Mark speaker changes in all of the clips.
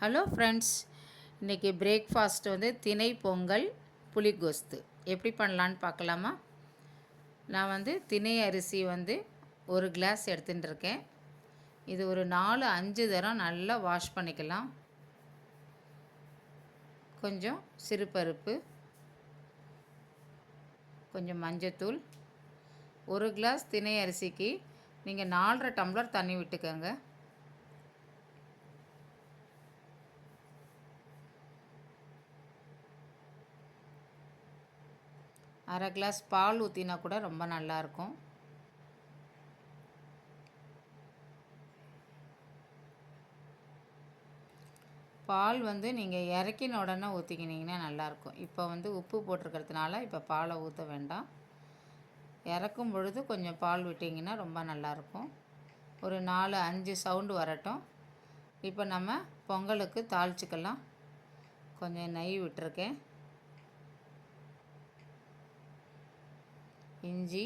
Speaker 1: Hello friends, இன்றைக்கி breakfast வந்து திணை பொங்கல் புளிகோஸ்து எப்படி பண்ணலான்னு பார்க்கலாமா? நான் வந்து திணை அரிசி வந்து ஒரு கிளாஸ் எடுத்துகிட்டு இருக்கேன். இது ஒரு 4-5 தரம் நல்லா வாஷ் பண்ணிக்கலாம். கொஞ்சம் சிறுபருப்பு, கொஞ்சம் மஞ்சத்தூள். ஒரு கிளாஸ் திணை அரிசிக்கு நீங்கள் 4.5 டம்ளர் தண்ணி விட்டுக்கோங்க. அரை கிளாஸ் பால் ஊற்றினா கூட ரொம்ப நல்லாயிருக்கும். பால் வந்து நீங்கள் இறக்கின உடனே ஊற்றிக்கினீங்கன்னா நல்லாயிருக்கும். இப்போ வந்து உப்பு போட்டிருக்கிறதுனால இப்போ பாலை ஊற்ற வேண்டாம். இறக்கும் பொழுது கொஞ்சம் பால் விட்டிங்கன்னா ரொம்ப நல்லாயிருக்கும். ஒரு 4-5 சவுண்டு வரட்டும். இப்போ நம்ம பொங்கலுக்கு தாளிச்சிக்கலாம். கொஞ்சம் நெய் விட்டுருக்கேன். இஞ்சி,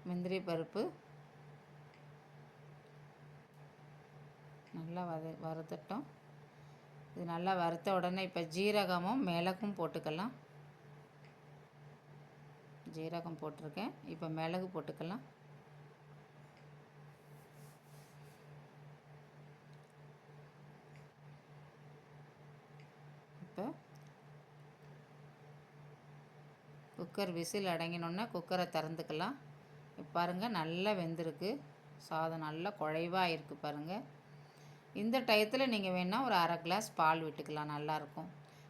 Speaker 1: முந்திரி பருப்பு நல்லா வறுத்தட்டும். இது நல்லா வறுத்த உடனே இப்போ ஜீரகமும் மிளகும் போட்டுக்கலாம். ஜீரகம் போட்டிருக்கேன். இப்போ மிளகு போட்டுக்கலாம். இப்போ குக்கர் விசில் அடங்கினோன்னா குக்கரை திறந்துக்கலாம். பாருங்கள், நல்லா வெந்திருக்கு. சாதம் நல்லா குழைவாக இருக்குது பாருங்கள். இந்த டயத்தில் நீங்கள் வேணால் ஒரு அரை கிளாஸ் பால் விட்டுக்கலாம், நல்லாயிருக்கும்.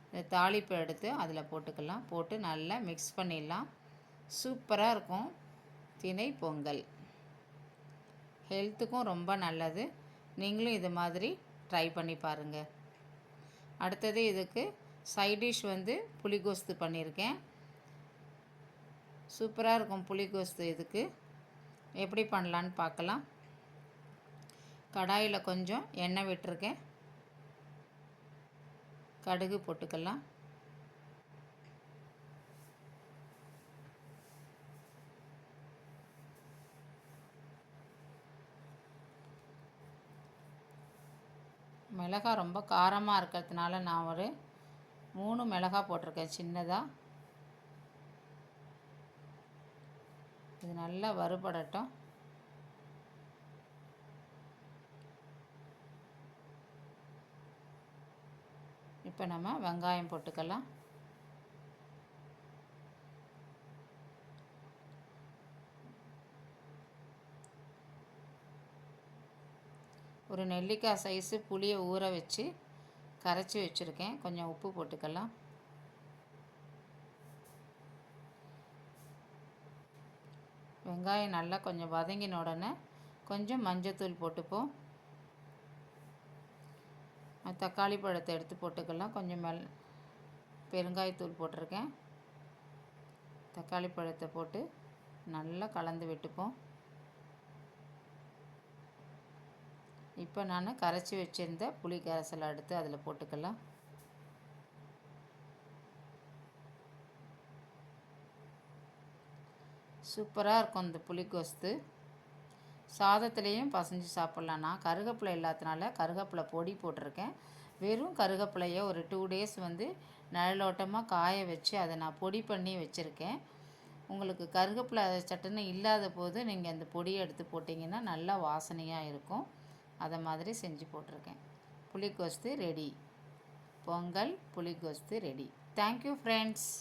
Speaker 1: இந்த தாளிப்பு எடுத்து அதில் போட்டுக்கலாம். போட்டு நல்லா மிக்ஸ் பண்ணிடலாம். சூப்பராக இருக்கும் திணை பொங்கல். ஹெல்த்துக்கும் ரொம்ப நல்லது. நீங்களும் இது மாதிரி ட்ரை பண்ணி பாருங்கள். அடுத்தது இதுக்கு சைட் டிஷ் வந்து புளிகோஸ்து பண்ணியிருக்கேன். சூப்பராக இருக்கும் புளிகோஸ்து. இதுக்கு எப்படி பண்ணலான்னு பார்க்கலாம். கடாயில் கொஞ்சம் எண்ணெய் விட்டுருக்கேன். கடுகு போட்டுக்கலாம். மிளகாய் ரொம்ப காரமாக இருக்கிறதுனால நான் ஒரு 3 மிளகாய் போட்டிருக்கேன் சின்னதாக. இது நல்லா வறுபடட்டும். இப்போ நம்ம வெங்காயம் போட்டுக்கலாம். ஒரு நெல்லிக்காய் சைஸு புளியை ஊற வச்சு கரைச்சி வச்சுருக்கேன். கொஞ்சம் உப்பு போட்டுக்கலாம். வெங்காயம் நல்லா கொஞ்சம் வதங்கின உடனே கொஞ்சம் மஞ்சத்தூள் போட்டுப்போம். தக்காளி பழத்தை எடுத்து போட்டுக்கலாம். கொஞ்சம் பெருங்காயத்தூள் போட்டிருக்கேன். தக்காளி பழத்தை போட்டு நல்லா கலந்து விட்டுப்போம். இப்போ நான் கரைச்சி வச்சுருந்த புளி கரைசலை எடுத்து அதில் போட்டுக்கலாம். சூப்பராக இருக்கும் இந்த புளிகோஸ்து. சாதத்துலேயும் பசைஞ்சு சாப்பிட்லாம். நான் கருவேப்பிலை இல்லாதனால கருவேப்பிலை பொடி போட்டிருக்கேன். வெறும் கருவேப்பிலையை ஒரு 2 டேஸ் வந்து நிழலோட்டமாக காய வச்சு அதை நான் பொடி பண்ணி வச்சுருக்கேன். உங்களுக்கு கருவேப்பிலை சட்டுன்னு இல்லாத போது நீங்கள் அந்த பொடியை எடுத்து போட்டிங்கன்னா நல்லா வாசனையாக இருக்கும். அதை மாதிரி செஞ்சு போட்டிருக்கேன். புளிகோஸ்து ரெடி. பொங்கல் புளிகோஸ்து ரெடி. Thank you friends.